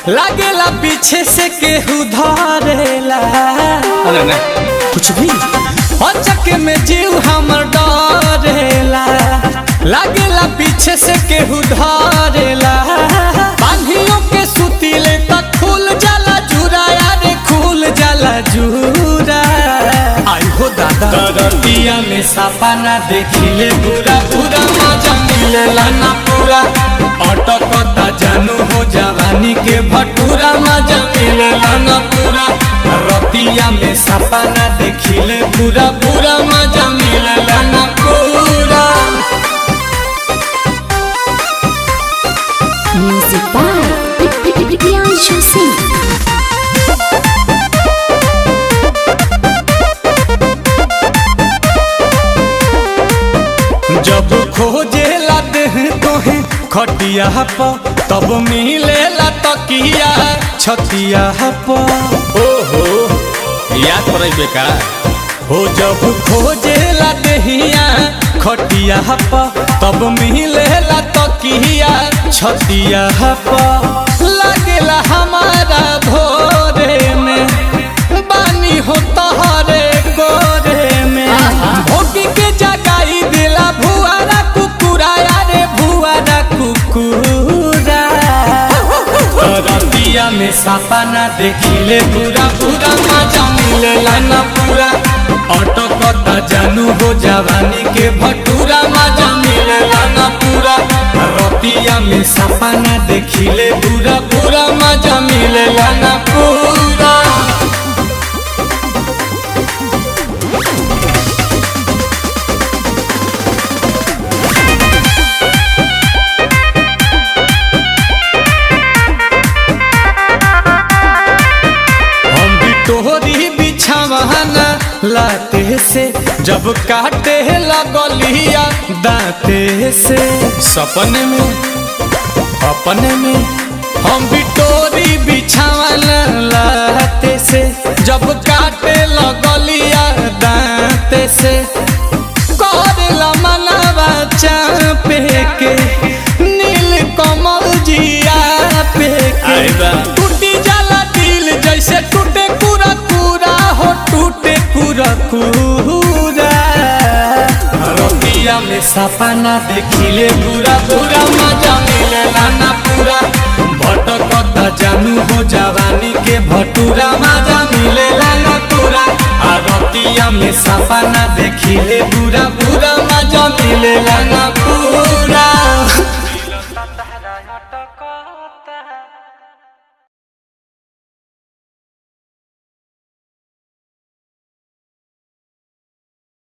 लागेला पीछे से केहू धरेला। अरे ना कुछ भी अचक में जीव हमर डरेला। लागेला पीछे से केहू धरेला। बांधियों के सुतीले तक खुल जाला जुरा, यारे खुल जाला जुरा। आई हो दादा दरदिया में सपना देखिले पूरा पूरा मजा मिलेला ना पूरा। अटकता जानू हो जवानी के भटूरा, मजा मिलेला ना पूरा। रतिया में सपना देखिले पूरा पूरा मजा मिलेला ना पूरा। Music by Priyanshu Singh। जब खोजेला देह तोहे खटिया पर, तब मिलेला तकिया छतिया पर। ओहो याद पड़े बेका हो। जब खोजेला देहिया खटिया पर, तब मिलेला तकिया छतिया पर। लागेला हमारा भोरे में बानी हो तहरे गोरे में। भोगी के जगाई दिला भुआरा कुकुरा, यारे भुआरा कुकुरा। रतिया में सपना देखिले पूरा पूरा मजा मिलेला ना पूरा। अटकता जानू हो जवानी के भटूरा, मजा मिलेला ना पूरा। रतिया में सपना देखिले पूरा पूरा मजा मिलेला ना पूरा। तोहरी बिछावाना लाते से जब काटे लगलिया दाते से। सपने में अपने में हम भी तोरी बिछावाना लाते से जब काटे लगलिया दाते से। करेला मनवा चापे के नील कमल जिया पे के। टूटी जाला दिल जैसे टूटे पूरा पूरा हो, टूटे पूरा पूरा। रतिया में सपना देखिले पूरा पूरा मजा मिलेला ना पूरा। भटकता जानू हो जवानी के भटूरा, मजा मिलेला ना पूरा। रतिया में सपना देखिले पूरा पूरा मजा मिलेला ना पूरा।